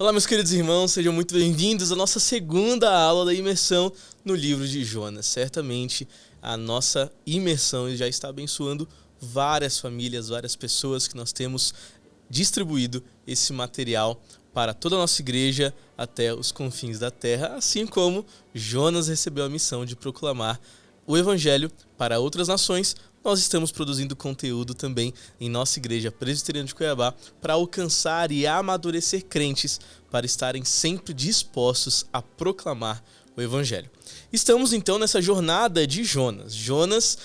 Olá, meus queridos irmãos, sejam muito bem-vindos à nossa segunda aula da imersão no livro de Jonas. Certamente a nossa imersão já está abençoando várias famílias, várias pessoas que nós temos distribuído esse material para toda a nossa igreja até os confins da terra, assim como Jonas recebeu a missão de proclamar o evangelho para outras nações. Nós estamos produzindo conteúdo também em nossa igreja presbiteriana de Cuiabá para alcançar e amadurecer crentes para estarem sempre dispostos a proclamar o evangelho. Estamos então nessa jornada de Jonas. Jonas,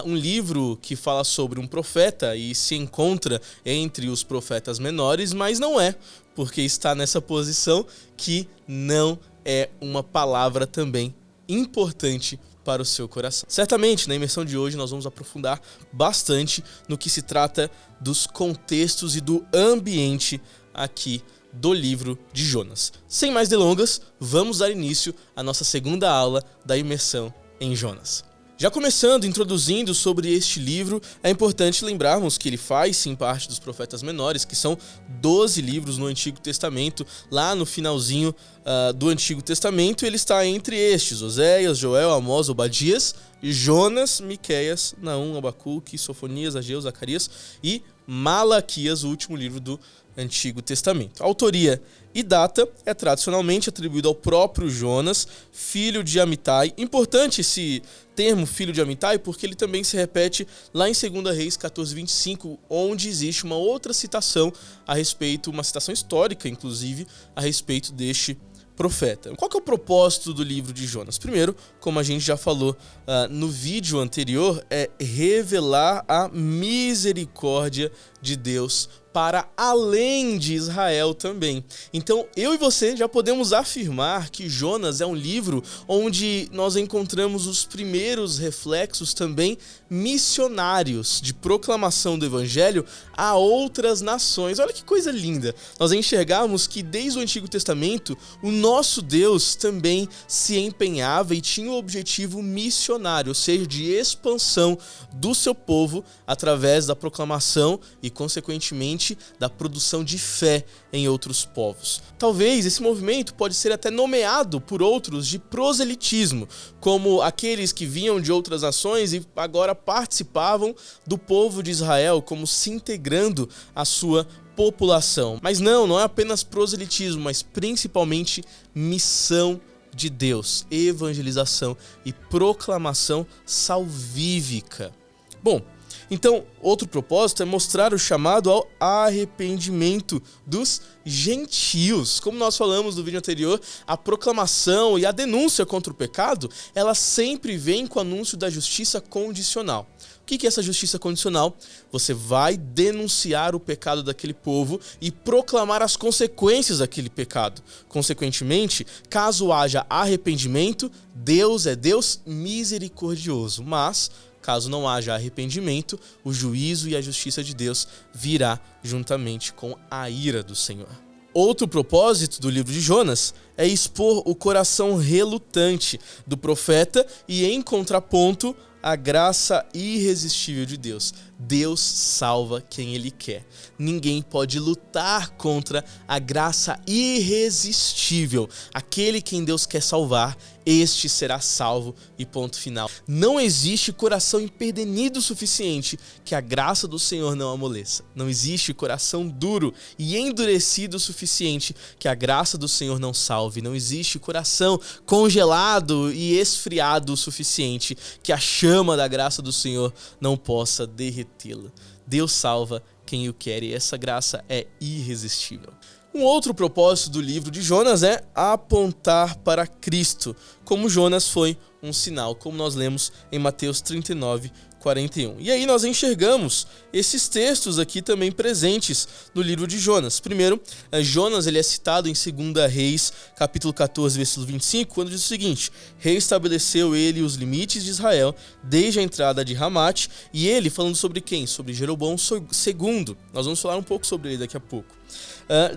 um livro que fala sobre um profeta e se encontra entre os profetas menores, mas não é, porque está nessa posição que não é uma palavra também importante para o seu coração. Certamente, na imersão de hoje, nós vamos aprofundar bastante no que se trata dos contextos e do ambiente aqui do livro de Jonas. Sem mais delongas, vamos dar início à nossa segunda aula da imersão em Jonas. Já começando, introduzindo sobre este livro, é importante lembrarmos que ele faz sim parte dos profetas menores, que são 12 livros no Antigo Testamento. Lá no finalzinho do Antigo Testamento, ele está entre estes: Oséias, Joel, Amós, Obadias, Jonas, Miqueias, Naum, Abacuque, Sofonias, Ageu, Zacarias e Malaquias, o último livro do Antigo Testamento. A autoria e data é tradicionalmente atribuída ao próprio Jonas, filho de Amitai. Importante esse termo filho de Amitai, porque ele também se repete lá em 2 Reis 14:25, onde existe uma outra citação a respeito, uma citação histórica, inclusive, a respeito deste profeta. Qual que é o propósito do livro de Jonas? Primeiro, como a gente já falou no vídeo anterior, é revelar a misericórdia de Deus para além de Israel também. Então, eu e você já podemos afirmar que Jonas é um livro onde nós encontramos os primeiros reflexos também missionários de proclamação do evangelho a outras nações. Olha que coisa linda! Nós enxergamos que desde o Antigo Testamento o nosso Deus também se empenhava e tinha o objetivo missionário, ou seja, de expansão do seu povo através da proclamação e, consequentemente, da produção de fé em outros povos. Talvez esse movimento pode ser até nomeado por outros de proselitismo, como aqueles que vinham de outras nações e agora participavam do povo de Israel, como se integrando à sua população. Mas não é apenas proselitismo, mas principalmente missão de Deus, evangelização e proclamação salvífica. Bom, então, outro propósito é mostrar o chamado ao arrependimento dos gentios. Como nós falamos no vídeo anterior, a proclamação e a denúncia contra o pecado, ela sempre vem com o anúncio da justiça condicional. O que é essa justiça condicional? Você vai denunciar o pecado daquele povo e proclamar as consequências daquele pecado. Consequentemente, caso haja arrependimento, Deus é Deus misericordioso, mas caso não haja arrependimento, o juízo e a justiça de Deus virá juntamente com a ira do Senhor. Outro propósito do livro de Jonas é expor o coração relutante do profeta e, em contraponto, a graça irresistível de Deus. Deus salva quem Ele quer. Ninguém pode lutar contra a graça irresistível. Aquele quem Deus quer salvar, este será salvo e ponto final. Não existe coração empedernido o suficiente que a graça do Senhor não amoleça. Não existe coração duro e endurecido o suficiente que a graça do Senhor não salve. Não existe coração congelado e esfriado o suficiente que a chama da graça do Senhor não possa derretê-la. Deus salva quem o quer e essa graça é irresistível. Um outro propósito do livro de Jonas é apontar para Cristo, como Jonas foi um sinal, como nós lemos em Mateus 39:41. E aí nós enxergamos esses textos aqui também presentes no livro de Jonas. Primeiro, Jonas ele é citado em 2 Reis, capítulo 14, versículo 25, quando diz o seguinte: reestabeleceu ele os limites de Israel desde a entrada de Ramate, e ele falando sobre quem? Sobre Jeroboão II. Nós vamos falar um pouco sobre ele daqui a pouco.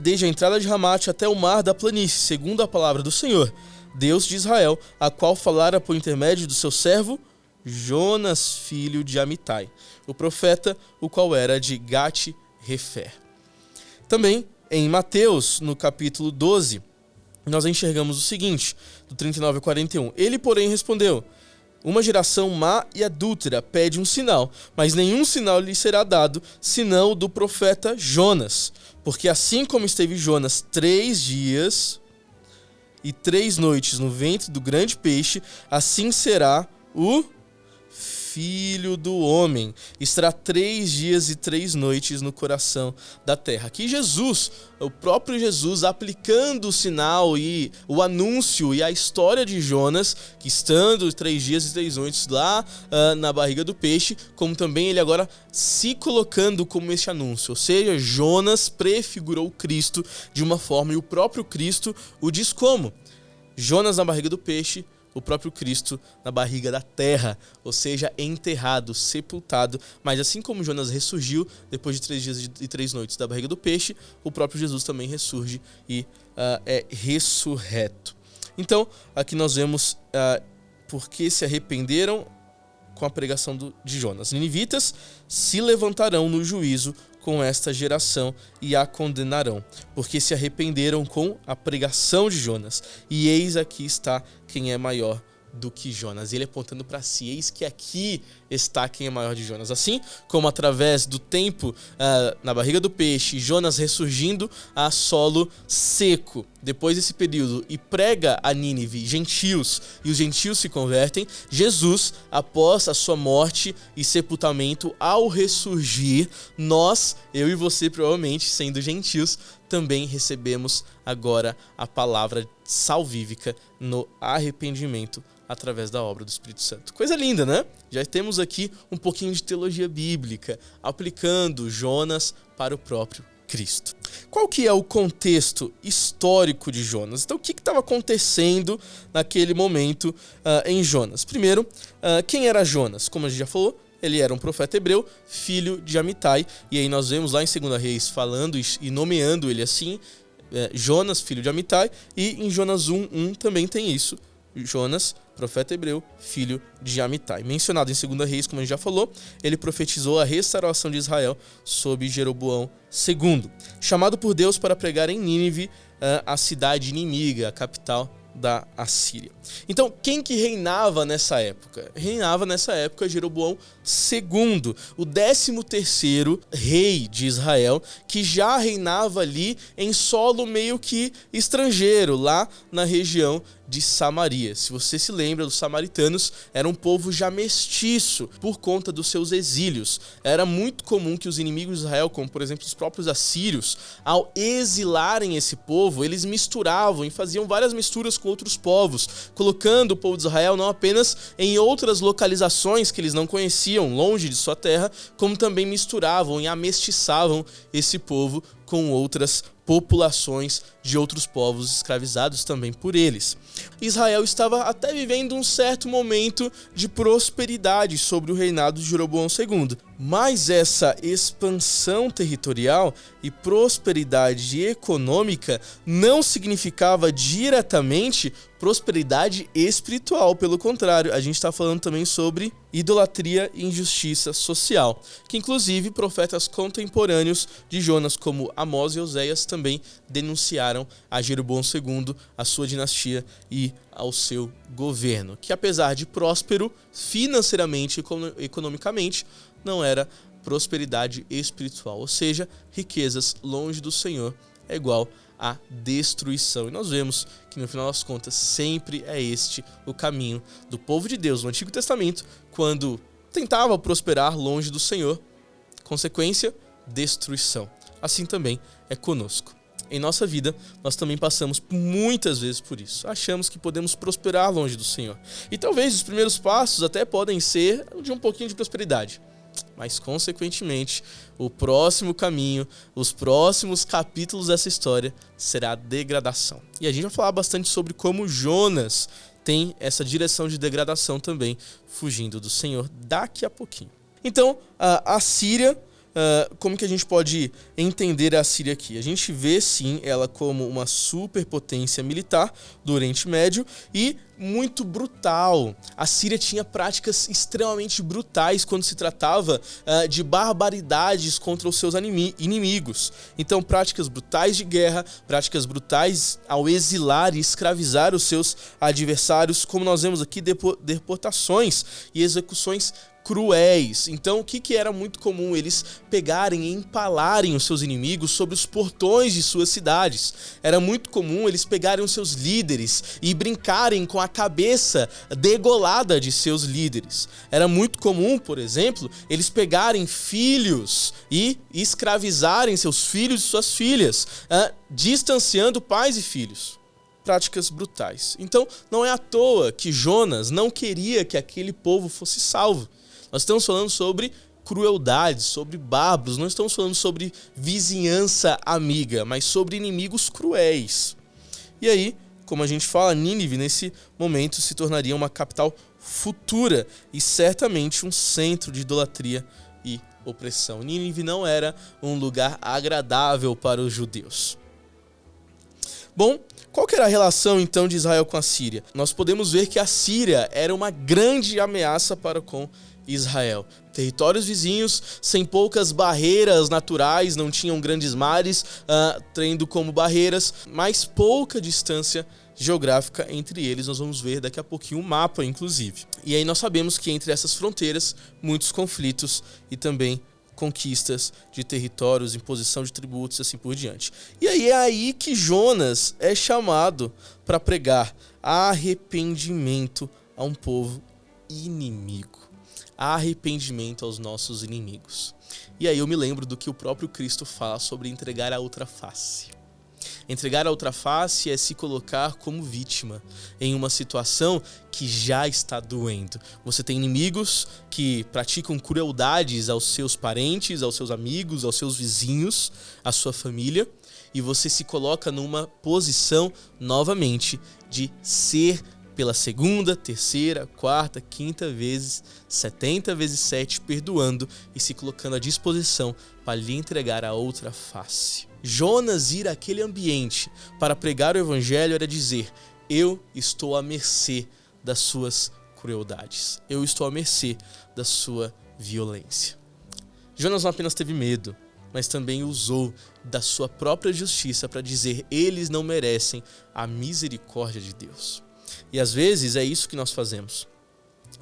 Desde a entrada de Ramate até o mar da planície, segundo a palavra do Senhor, Deus de Israel, a qual falara por intermédio do seu servo Jonas, filho de Amitai, o profeta, o qual era de Gate-Hefer. Também em Mateus, no capítulo 12, nós enxergamos o seguinte, do 39 ao 41. Ele, porém, respondeu: uma geração má e adúltera pede um sinal, mas nenhum sinal lhe será dado, senão o do profeta Jonas. Porque assim como esteve Jonas 3 dias e 3 noites no ventre do grande peixe, assim será o Filho do Homem. Estará 3 dias e 3 noites no coração da terra. Aqui Jesus, o próprio Jesus, aplicando o sinal e o anúncio e a história de Jonas, que estando 3 dias e 3 noites lá na barriga do peixe, como também ele agora se colocando como esse anúncio. Ou seja, Jonas prefigurou Cristo de uma forma e o próprio Cristo o diz como? Jonas na barriga do peixe, o próprio Cristo na barriga da terra, ou seja, enterrado, sepultado. Mas assim como Jonas ressurgiu depois de 3 dias e 3 noites da barriga do peixe, o próprio Jesus também ressurge e é ressurreto. Então, aqui nós vemos porque se arrependeram com a pregação de Jonas. Ninivitas se levantarão no juízo com esta geração e a condenarão, porque se arrependeram com a pregação de Jonas. E eis aqui está quem é maior do que Jonas. Ele apontando para si, eis que aqui está quem é maior de Jonas. Assim como através do tempo na barriga do peixe, Jonas ressurgindo a solo seco, depois desse período, e prega a Nínive gentios, e os gentios se convertem, Jesus, após a sua morte e sepultamento, ao ressurgir, nós, eu e você provavelmente, sendo gentios, também recebemos agora a palavra salvífica no arrependimento através da obra do Espírito Santo. Coisa linda, né? Já temos aqui um pouquinho de teologia bíblica, aplicando Jonas para o próprio Cristo. Qual que é o contexto histórico de Jonas? Então, o que estava acontecendo naquele momento em Jonas? Primeiro, quem era Jonas? Como a gente já falou, ele era um profeta hebreu, filho de Amitai, e aí nós vemos lá em 2 Reis falando e nomeando ele assim, Jonas, filho de Amitai, e em Jonas 1:1 também tem isso, Jonas, profeta hebreu, filho de Amitai. Mencionado em 2 Reis, como a gente já falou, ele profetizou a restauração de Israel sob Jeroboão II, chamado por Deus para pregar em Nínive, a cidade inimiga, a capital da Assíria. Então, quem que reinava nessa época? Reinava nessa época Jeroboão II, o 13º rei de Israel, que já reinava ali em solo meio que estrangeiro, lá na região de Samaria. Se você se lembra, os samaritanos eram um povo já mestiço por conta dos seus exílios. Era muito comum que os inimigos de Israel, como por exemplo os próprios assírios, ao exilarem esse povo, eles misturavam e faziam várias misturas com outros povos, colocando o povo de Israel não apenas em outras localizações que eles não conheciam, longe de sua terra, como também misturavam e amestiçavam esse povo com outras populações de outros povos escravizados também por eles. Israel estava até vivendo um certo momento de prosperidade sobre o reinado de Jeroboão II, mas essa expansão territorial e prosperidade econômica não significava diretamente prosperidade espiritual. Pelo contrário, a gente está falando também sobre idolatria e injustiça social, que inclusive profetas contemporâneos de Jonas, como Amós e Oséias, também denunciaram a Jeroboão II, a sua dinastia e ao seu governo, que apesar de próspero financeiramente e economicamente, não era prosperidade espiritual, ou seja, riquezas longe do Senhor é igual a destruição. E nós vemos que no final das contas sempre é este o caminho do povo de Deus no Antigo Testamento, quando tentava prosperar longe do Senhor. Consequência, destruição. Assim também é conosco. Em nossa vida, nós também passamos muitas vezes por isso. Achamos que podemos prosperar longe do Senhor. E talvez os primeiros passos até podem ser de um pouquinho de prosperidade. Mas, consequentemente, o próximo caminho, os próximos capítulos dessa história será a degradação. E a gente vai falar bastante sobre como Jonas tem essa direção de degradação também, fugindo do Senhor daqui a pouquinho. Então, a Síria como que a gente pode entender a Síria aqui? A gente vê, sim, ela como uma superpotência militar do Oriente Médio e muito brutal. A Síria tinha práticas extremamente brutais quando se tratava de barbaridades contra os seus inimigos. Então, práticas brutais de guerra, práticas brutais ao exilar e escravizar os seus adversários, como nós vemos aqui, deportações e execuções cruéis. Então, o que era muito comum? Eles pegarem e empalarem os seus inimigos sobre os portões de suas cidades. Era muito comum eles pegarem os seus líderes e brincarem com a cabeça degolada de seus líderes. Era muito comum, por exemplo, eles pegarem filhos e escravizarem seus filhos e suas filhas, distanciando pais e filhos. Práticas brutais. Então, não é à toa que Jonas não queria que aquele povo fosse salvo. Nós estamos falando sobre crueldade, sobre bárbaros, não estamos falando sobre vizinhança amiga, mas sobre inimigos cruéis. E aí, como a gente fala, Nínive nesse momento se tornaria uma capital futura e certamente um centro de idolatria e opressão. Nínive não era um lugar agradável para os judeus. Bom, qual que era a relação então de Israel com a Síria? Nós podemos ver que a Síria era uma grande ameaça para com Israel. Territórios vizinhos, sem poucas barreiras naturais, não tinham grandes mares, tendo como barreiras, mas pouca distância geográfica entre eles. Nós vamos ver daqui a pouquinho um mapa, inclusive. E aí nós sabemos que entre essas fronteiras, muitos conflitos e também conquistas de territórios, imposição de tributos e assim por diante. E aí é aí que Jonas é chamado para pregar arrependimento a um povo inimigo. Arrependimento aos nossos inimigos. E aí eu me lembro do que o próprio Cristo fala sobre entregar a outra face. Entregar a outra face é se colocar como vítima em uma situação que já está doendo. Você tem inimigos que praticam crueldades aos seus parentes, aos seus amigos, aos seus vizinhos, à sua família, e você se coloca numa posição, novamente, de ser pela segunda, terceira, quarta, quinta vezes, 70 vezes 7, perdoando e se colocando à disposição para lhe entregar a outra face. Jonas ir àquele ambiente para pregar o evangelho era dizer: eu estou à mercê das suas crueldades, eu estou à mercê da sua violência. Jonas não apenas teve medo, mas também usou da sua própria justiça para dizer: eles não merecem a misericórdia de Deus. E às vezes é isso que nós fazemos.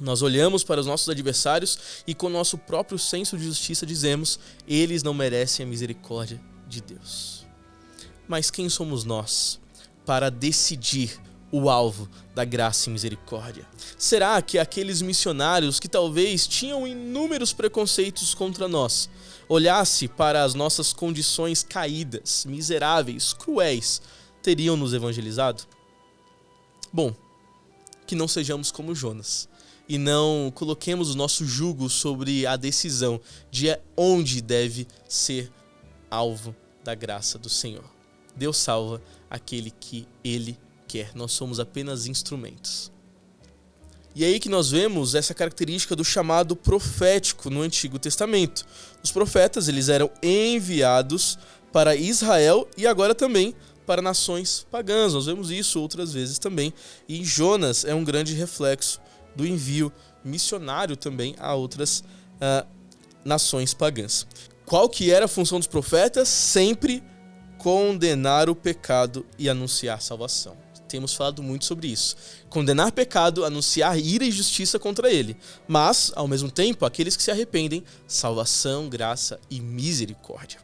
Nós olhamos para os nossos adversários e com o nosso próprio senso de justiça dizemos: eles não merecem a misericórdia de Deus. Mas quem somos nós para decidir o alvo da graça e misericórdia? Será que aqueles missionários que talvez tinham inúmeros preconceitos contra nós, olhasse para as nossas condições caídas, miseráveis, cruéis, teriam nos evangelizado? Bom, que não sejamos como Jonas e não coloquemos o nosso jugo sobre a decisão de onde deve ser alvo da graça do Senhor. Deus salva aquele que Ele quer. Nós somos apenas instrumentos. E é aí que nós vemos essa característica do chamado profético no Antigo Testamento. Os profetas, eles eram enviados para Israel e agora também para nações pagãs. Nós vemos isso outras vezes também. E Jonas é um grande reflexo do envio missionário também a outras nações pagãs. Qual que era a função dos profetas? Sempre condenar o pecado e anunciar salvação. Temos falado muito sobre isso. Condenar pecado, anunciar ira e justiça contra ele. Mas, ao mesmo tempo, aqueles que se arrependem, salvação, graça e misericórdia.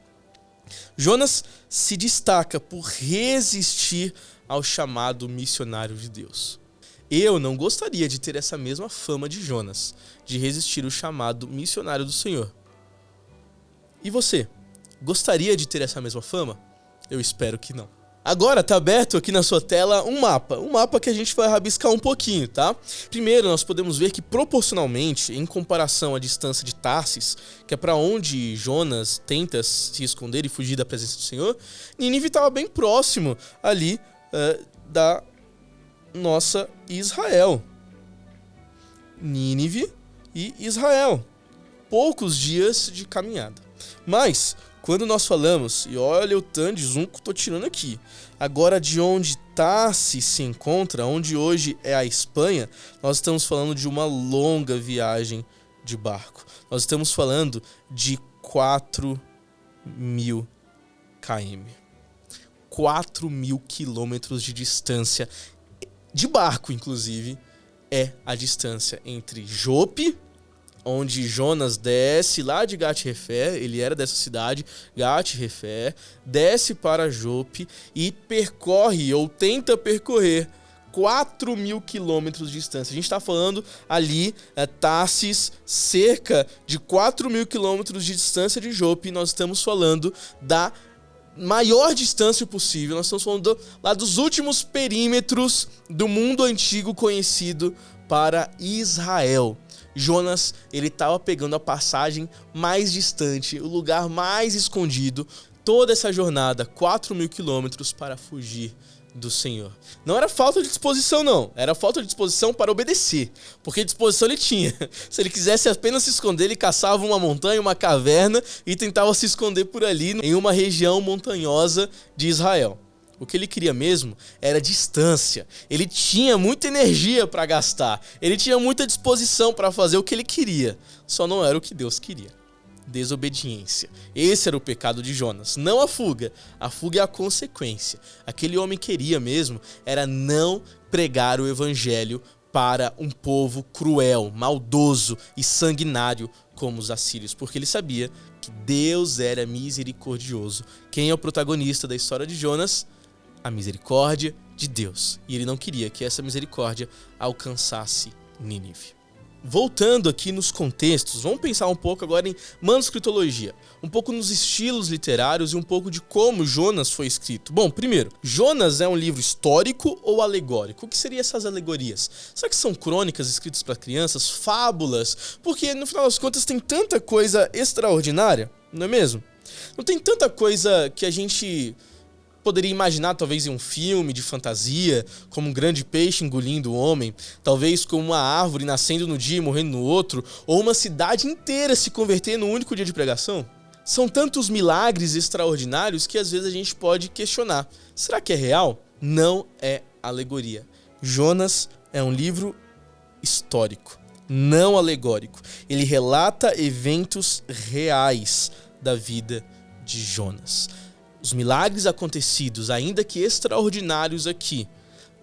Jonas se destaca por resistir ao chamado missionário de Deus. Eu não gostaria de ter essa mesma fama de Jonas, de resistir ao chamado missionário do Senhor. E você? Gostaria de ter essa mesma fama? Eu espero que não. Agora está aberto aqui na sua tela um mapa que a gente vai rabiscar um pouquinho, tá? Primeiro, nós podemos ver que proporcionalmente, em comparação à distância de Tarsis, que é para onde Jonas tenta se esconder e fugir da presença do Senhor, Nínive estava bem próximo ali da nossa Israel. Nínive e Israel. Poucos dias de caminhada. Mas, quando nós falamos, e olha o tanto de zoom que eu tô tirando aqui, agora de onde Tarsis se encontra, onde hoje é a Espanha, nós estamos falando de uma longa viagem de barco. Nós estamos falando de 4.000 km. 4.000 quilômetros de distância, de barco inclusive, é a distância entre Jope, onde Jonas desce lá de Gat-Hefer, ele era dessa cidade, Gat-Hefer, desce para Jope e percorre, ou tenta percorrer, 4.000 quilômetros de distância. A gente está falando ali, Tarsis, cerca de 4.000 quilômetros de distância de Jope, nós estamos falando da maior distância possível, nós estamos falando lá dos últimos perímetros do mundo antigo conhecido para Israel. Jonas, ele estava pegando a passagem mais distante, o lugar mais escondido, toda essa jornada, 4.000 quilômetros para fugir do Senhor. Não era falta de disposição não, era falta de disposição para obedecer, porque disposição ele tinha. Se ele quisesse apenas se esconder, ele caçava uma montanha, uma caverna e tentava se esconder por ali em uma região montanhosa de Israel. O que ele queria mesmo era distância. Ele tinha muita energia para gastar. Ele tinha muita disposição para fazer o que ele queria. Só não era o que Deus queria. Desobediência. Esse era o pecado de Jonas. Não a fuga. A fuga é a consequência. Aquele homem queria mesmo era não pregar o evangelho para um povo cruel, maldoso e sanguinário como os assírios. Porque ele sabia que Deus era misericordioso. Quem é o protagonista da história de Jonas? A misericórdia de Deus. E ele não queria que essa misericórdia alcançasse Nínive. Voltando aqui nos contextos, vamos pensar um pouco agora em manuscritologia, um pouco nos estilos literários e um pouco de como Jonas foi escrito. Bom, primeiro, Jonas é um livro histórico ou alegórico? O que seriam essas alegorias? Será que são crônicas escritas para crianças, fábulas? Porque no final das contas tem tanta coisa extraordinária, não é mesmo? Não tem tanta coisa que a gente poderia imaginar talvez em um filme de fantasia, como um grande peixe engolindo o homem, talvez como uma árvore nascendo no dia e morrendo no outro, ou uma cidade inteira se converter num único dia de pregação? São tantos milagres extraordinários que às vezes a gente pode questionar. Será que é real? Não é alegoria. Jonas é um livro histórico, não alegórico. Ele relata eventos reais da vida de Jonas. Os milagres acontecidos, ainda que extraordinários aqui,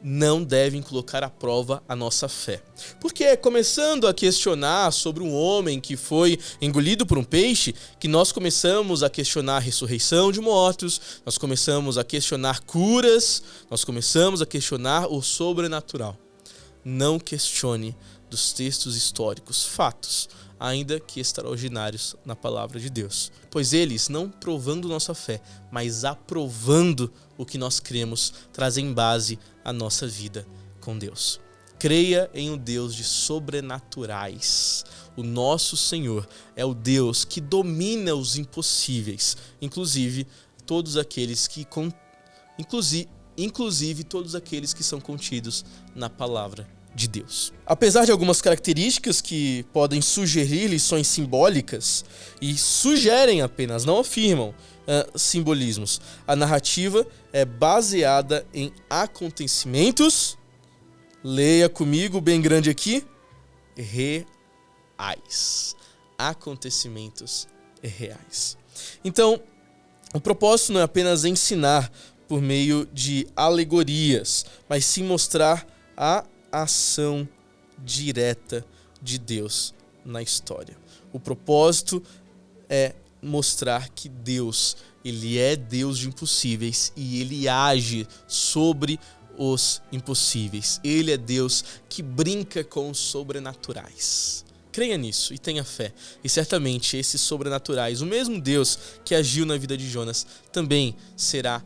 não devem colocar à prova a nossa fé. Porque começando a questionar sobre um homem que foi engolido por um peixe, que nós começamos a questionar a ressurreição de mortos, nós começamos a questionar curas, nós começamos a questionar o sobrenatural. Não questione dos textos históricos, fatos, ainda que extraordinários na palavra de Deus. Pois eles, não provando nossa fé, mas aprovando o que nós cremos, trazem base a nossa vida com Deus. Creia em um Deus de sobrenaturais. O nosso Senhor é o Deus que domina os impossíveis, inclusive todos aqueles que todos aqueles que são contidos na palavra de Deus. Apesar de algumas características que podem sugerir lições simbólicas e sugerem apenas, não afirmam simbolismos, a narrativa é baseada em acontecimentos, leia comigo bem grande aqui, reais. Acontecimentos reais. Então, o propósito não é apenas ensinar por meio de alegorias, mas sim mostrar a ação direta de Deus na história. O propósito é mostrar que Deus, ele é Deus de impossíveis e ele age sobre os impossíveis. Ele é Deus que brinca com os sobrenaturais. Creia nisso e tenha fé. E certamente esses sobrenaturais, o mesmo Deus que agiu na vida de Jonas, também será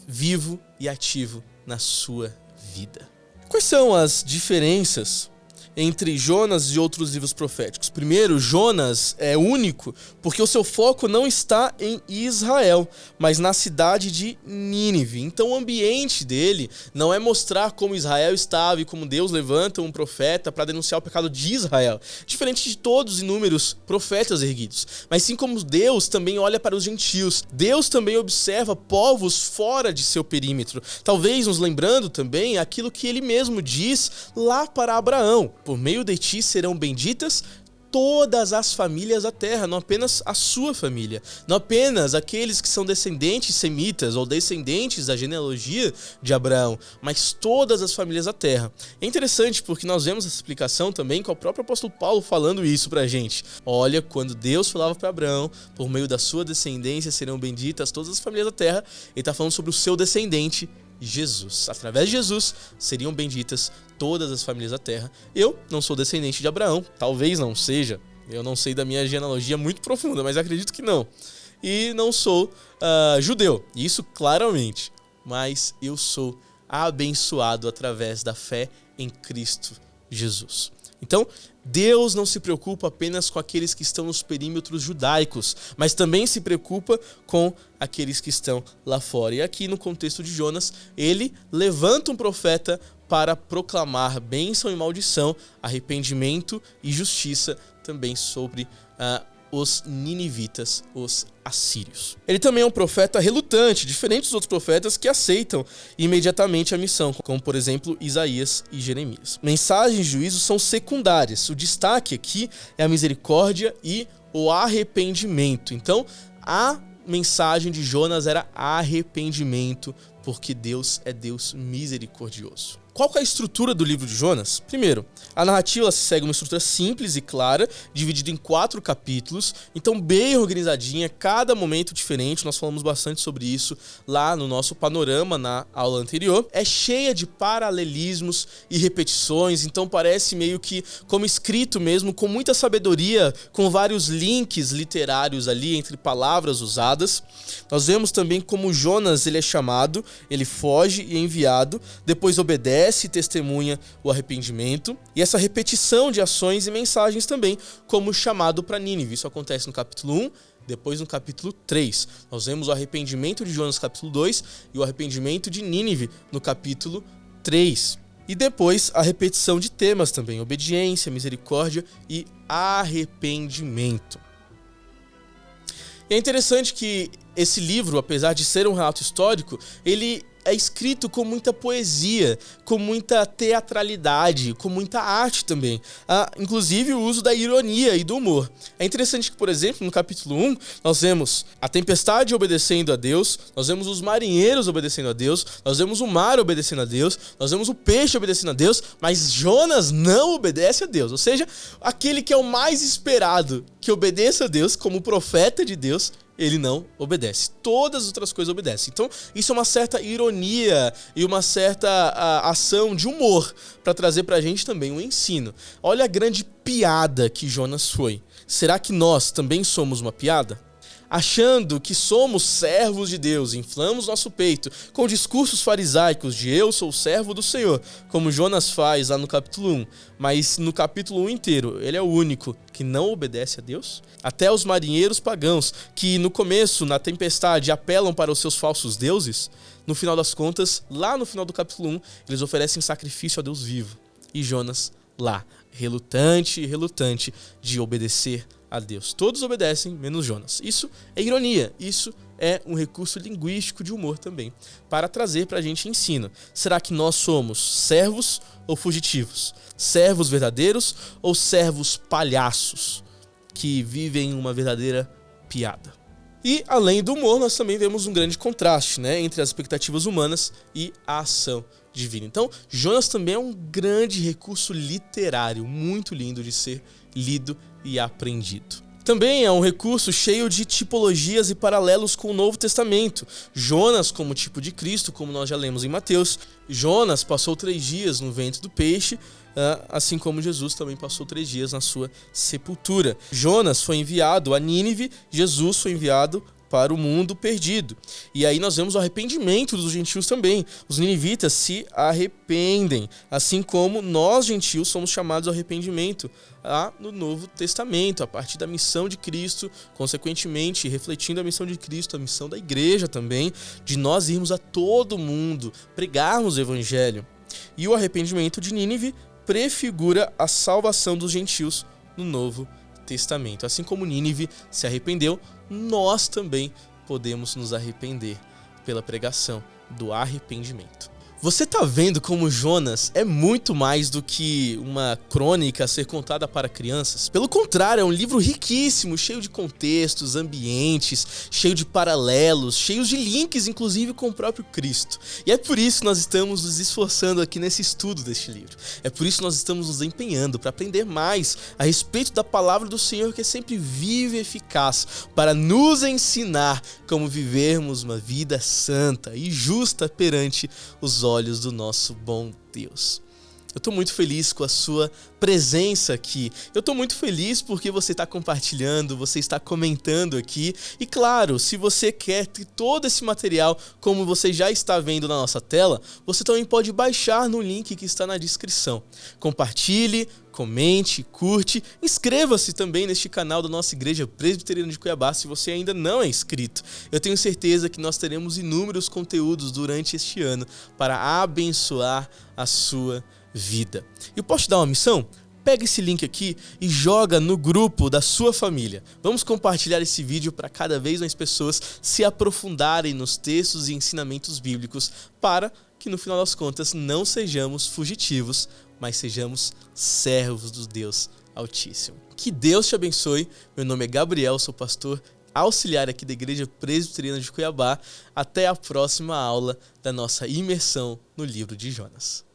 vivo e ativo na sua vida. Quais são as diferenças entre Jonas e outros livros proféticos? Primeiro, Jonas é único porque o seu foco não está em Israel, mas na cidade de Nínive. Então o ambiente dele não é mostrar como Israel estava e como Deus levanta um profeta para denunciar o pecado de Israel, diferente de todos os inúmeros profetas erguidos, mas sim como Deus também olha para os gentios. Deus também observa povos fora de seu perímetro, talvez nos lembrando também aquilo que ele mesmo diz lá para Abraão: por meio de ti serão benditas todas as famílias da terra, não apenas a sua família, não apenas aqueles que são descendentes semitas ou descendentes da genealogia de Abraão, mas todas as famílias da terra. É interessante porque nós vemos essa explicação também com o próprio apóstolo Paulo falando isso pra gente. Olha, quando Deus falava para Abraão, por meio da sua descendência serão benditas todas as famílias da terra, ele está falando sobre o seu descendente, Jesus. Através de Jesus seriam benditas todas as famílias da terra. Eu não sou descendente de Abraão, talvez não seja, eu não sei da minha genealogia muito profunda, mas acredito que não. E não sou judeu, isso claramente, mas eu sou abençoado através da fé em Cristo Jesus. Então, Deus não se preocupa apenas com aqueles que estão nos perímetros judaicos, mas também se preocupa com aqueles que estão lá fora. E aqui no contexto de Jonas, ele levanta um profeta para proclamar bênção e maldição, arrependimento e justiça também sobre os ninivitas, os assírios. Ele também é um profeta relutante, diferente dos outros profetas que aceitam imediatamente a missão, como por exemplo Isaías e Jeremias. Mensagens de juízo são secundárias. O destaque aqui é a misericórdia e o arrependimento. Então, a mensagem de Jonas era arrependimento, porque Deus é Deus misericordioso. Qual que é a estrutura do livro de Jonas? Primeiro, a narrativa se segue uma estrutura simples e clara, dividida em 4 capítulos, então bem organizadinha, cada momento diferente. Nós falamos bastante sobre isso lá no nosso panorama na aula anterior. É cheia de paralelismos e repetições, então parece meio que como escrito mesmo, com muita sabedoria, com vários links literários ali entre palavras usadas. Nós vemos também como Jonas ele é chamado, ele foge e é enviado, depois obedece e testemunha o arrependimento, e essa repetição de ações e mensagens também, como chamado para Nínive. Isso acontece no capítulo 1, depois no capítulo 3. Nós vemos o arrependimento de Jonas no capítulo 2 e o arrependimento de Nínive no capítulo 3. E depois a repetição de temas também, obediência, misericórdia e arrependimento. E é interessante que esse livro, apesar de ser um relato histórico, ele é escrito com muita poesia, com muita teatralidade, com muita arte também. Inclusive o uso da ironia e do humor. É interessante que, por exemplo, no capítulo 1, nós vemos a tempestade obedecendo a Deus, nós vemos os marinheiros obedecendo a Deus, nós vemos o mar obedecendo a Deus, nós vemos o peixe obedecendo a Deus, mas Jonas não obedece a Deus. Ou seja, aquele que é o mais esperado que obedeça a Deus como profeta de Deus, ele não obedece. Todas as outras coisas obedecem. Então, isso é uma certa ironia e uma certa ação de humor para trazer pra gente também um ensino. Olha a grande piada que Jonas foi. Será que nós também somos uma piada? Achando que somos servos de Deus, inflamos nosso peito com discursos farisaicos de eu sou servo do Senhor, como Jonas faz lá no capítulo 1, mas no capítulo 1 inteiro, ele é o único que não obedece a Deus? Até os marinheiros pagãos, que no começo, na tempestade, apelam para os seus falsos deuses, no final das contas, lá no final do capítulo 1, eles oferecem sacrifício a Deus vivo. E Jonas lá, relutante de obedecer a Deus. Todos obedecem, menos Jonas. Isso é ironia, isso é um recurso linguístico de humor também, para trazer pra gente ensino. Será que nós somos servos ou fugitivos? Servos verdadeiros ou servos palhaços que vivem uma verdadeira piada? E, além do humor, nós também vemos um grande contraste, né, entre as expectativas humanas e a ação divina. Então, Jonas também é um grande recurso literário, muito lindo de ser lido e aprendido. Também é um recurso cheio de tipologias e paralelos com o Novo Testamento. Jonas como tipo de Cristo, como nós já lemos em Mateus. Jonas passou 3 dias no ventre do peixe, assim como Jesus também passou 3 dias na sua sepultura. Jonas foi enviado a Nínive, Jesus foi enviado para o mundo perdido. E aí nós vemos o arrependimento dos gentios também. Os ninivitas se arrependem, assim como nós, gentios, somos chamados ao arrependimento no Novo Testamento, a partir da missão de Cristo, consequentemente, refletindo a missão de Cristo, a missão da igreja também, de nós irmos a todo mundo, pregarmos o evangelho. E o arrependimento de Nínive prefigura a salvação dos gentios no Novo Testamento. Assim como Nínive se arrependeu, nós também podemos nos arrepender pela pregação do arrependimento. Você está vendo como Jonas é muito mais do que uma crônica a ser contada para crianças? Pelo contrário, é um livro riquíssimo, cheio de contextos, ambientes, cheio de paralelos, cheios de links, inclusive com o próprio Cristo. E é por isso que nós estamos nos esforçando aqui nesse estudo deste livro. É por isso que nós estamos nos empenhando para aprender mais a respeito da palavra do Senhor, que é sempre viva e eficaz, para nos ensinar como vivermos uma vida santa e justa perante os olhos do nosso bom Deus. Eu estou muito feliz com a sua presença aqui. Eu estou muito feliz porque você está compartilhando, você está comentando aqui. E claro, se você quer ter todo esse material, como você já está vendo na nossa tela, você também pode baixar no link que está na descrição. Compartilhe, comente, curte, inscreva-se também neste canal da nossa Igreja Presbiteriana de Cuiabá se você ainda não é inscrito. Eu tenho certeza que nós teremos inúmeros conteúdos durante este ano para abençoar a sua vida. Eu posso te dar uma missão? Pega esse link aqui e joga no grupo da sua família. Vamos compartilhar esse vídeo para cada vez mais pessoas se aprofundarem nos textos e ensinamentos bíblicos, para que no final das contas não sejamos fugitivos, mas sejamos servos do Deus Altíssimo. Que Deus te abençoe. Meu nome é Gabriel, sou pastor auxiliar aqui da Igreja Presbiteriana de Cuiabá. Até a próxima aula da nossa imersão no livro de Jonas.